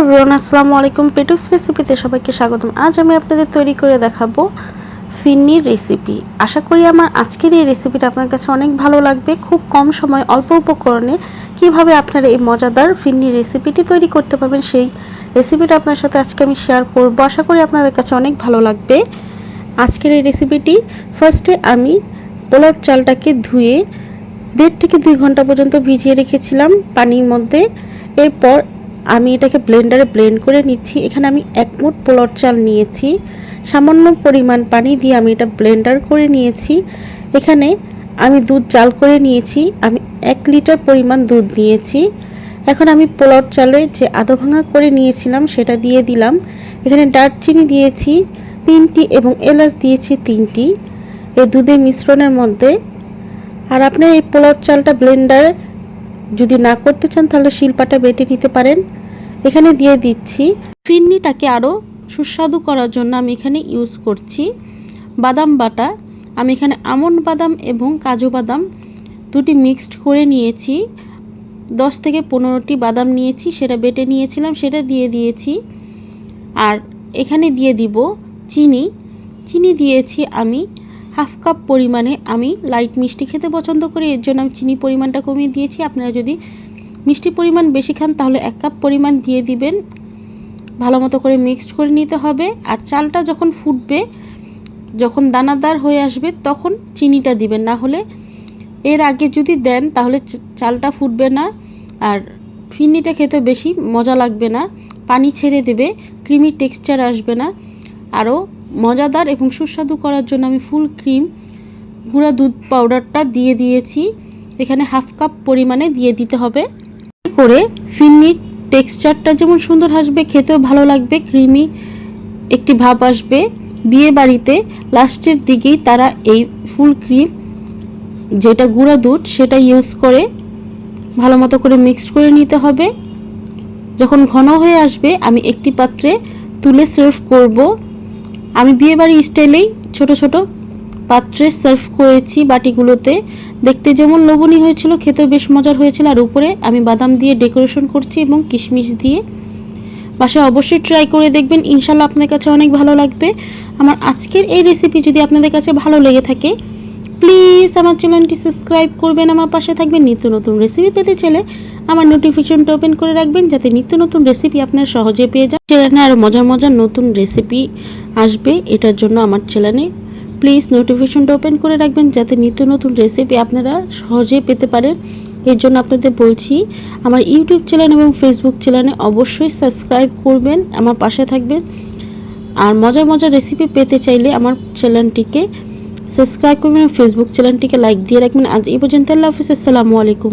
Everyone, আসসালামু আলাইকুম। পেটুস রেসিপিতে সবাইকে স্বাগতম। আজ আমি আপনাদের তৈরি করে দেখাবো ফিন্নির রেসিপি। আশা করি আমার আজকের এই রেসিপিটা আপনার কাছে অনেক ভালো লাগবে। খুব কম সময় অল্প উপকরণে কিভাবে আপনারা এই মজাদার ফিন্নির রেসিপিটি তৈরি করতে পারবেন, সেই রেসিপিটা আপনার সাথে আজকে আমি শেয়ার করব। আশা করি আপনাদের কাছে অনেক ভালো লাগবে আজকের এই রেসিপিটি। ফার্স্টে আমি পোলার চালটাকে ধুয়ে 1.5 থেকে 2 ঘন্টা পর্যন্ত ভিজিয়ে রেখেছিলাম পানির মধ্যে। এরপর আমি এটাকে ব্লেন্ডারে ব্লেন্ড করে নিচ্ছি। এখানে আমি 1 মুঠ পোলার চাল নিয়েছি, সামান্য পরিমাণ পানি দিয়ে আমি এটা ব্লেন্ডার করে নিয়েছি। এখানে আমি দুধ জাল করে নিয়েছি, আমি 1 লিটার পরিমাণ দুধ নিয়েছি। এখন আমি পোলার চালে যে আধা ভাঙা করে নিয়েছিলাম সেটা দিয়ে দিলাম। এখানে দারচিনি দিয়েছি 3টি এবং এলাচ দিয়েছি 3টি এই দুধের মিশ্রণের মধ্যে। আর আপনি এই পোলার চালটা ব্লেন্ডার যদি না করতে চান তাহলে শিলপাটা বেটে নিতে পারেন। এখানে দিয়ে দিচ্ছি ফিন্নিটাকে আরও সুস্বাদু করার জন্য আমি এখানে ইউজ করছি বাদাম বাটা। আমি এখানে আমন্ড বাদাম এবং কাজু বাদাম দুটি মিক্সড করে নিয়েছি। 10 থেকে 15টি বাদাম নিয়েছি, সেটা বেটে নিয়েছিলাম, সেটা দিয়ে দিয়েছি। আর এখানে দিয়ে দিব চিনি দিয়েছি আমি হাফ কাপ পরিমাণে। আমি লাইট মিষ্টি খেতে পছন্দ করি, এর জন্য আমি চিনি পরিমাণটা কমিয়ে দিয়েছি। আপনারা যদি মিষ্টি পরিমাণ বেশি খান তাহলে 1 কাপ পরিমাণ দিয়ে দিবেন। ভালো মতো করে মিক্সড করে নিতে হবে। আর চালটা যখন ফুটবে, যখন দানাদার হয়ে আসবে তখন চিনিটা দিবেন, না হলে এর আগে যদি দেন তাহলে চালটা ফুটবে না আর ফিন্নিটা খেতে বেশি মজা লাগবে না, পানি ছেড়ে দেবে, ক্রিমি টেক্সচার আসবে না। আরও মজাদার এবং সুস্বাদু করার জন্য আমি ফুল ক্রিম গুঁড়া দুধ পাউডারটা দিয়ে দিয়েছি। এখানে হাফ কাপ পরিমাণে দিয়ে দিতে হবে করে ফিন্নির টেক্সচারটা যেমন সুন্দর আসবে, খেতেও ভালো লাগবে, ক্রিমি একটি ভাব আসবে। বিয়ে বাড়িতে লাস্টের দিকেই তারা এই ফুল ক্রিম যেটা গুঁড়া দুধ সেটা ইউজ করে ভালো মতো করে মিক্সড করে নিতে হবে। যখন ঘন হয়ে আসবে আমি একটি পাত্রে তুলে সার্ভ করব। আমি বিয়েবাড়ি স্টাইলেই ছোট ছোট পাত্রে সার্ভ করেছি বাটিগুলোতে। দেখতে যেমন লোভনীয় হয়েছিল, খেতেও বেশ মজার হয়েছিল। আর উপরে আমি বাদাম দিয়ে ডেকোরেশন করছি এবং কিশমিশ দিয়ে। বাসায় অবশ্যই ট্রাই করে দেখবেন, ইনশাল্লাহ আপনার কাছে অনেক ভালো লাগবে। আমার আজকের এই রেসিপি যদি আপনাদের কাছে ভালো লেগে থাকে প্লিজ আমার চ্যানেলটি সাবস্ক্রাইব করবেন, আমার পাশে থাকবেন। নিত্য নতুন রেসিপি পেতে চাইলে আমার নোটিফিকেশনটা ওপেন করে রাখবেন, যাতে নিত্য নতুন রেসিপি আপনারা সহজে পেয়ে যান। চ্যানেলে আরও মজার মজার নতুন রেসিপি আসবে, এটার জন্য আমার চ্যানেলে প্লিজ নোটিফিকেশনটা ওপেন করে রাখবেন, যাতে নিত্য নতুন রেসিপি আপনারা সহজে পেতে পারেন। এর জন্য আপনাদের বলছি আমার ইউটিউব চ্যানেল এবং ফেসবুক চ্যানেলে অবশ্যই সাবস্ক্রাইব করবেন, আমার পাশে থাকবেন। আর মজার মজার রেসিপি পেতে চাইলে আমার চ্যানেলটিকে সাবস্ক্রাইব করবেন, ফেসবুক চ্যানেলটিকে লাইক দিয়ে রাখবেন। আজ এই পর্যন্ত, আল্লাহ হাফিজ, আসসালামু আলাইকুম।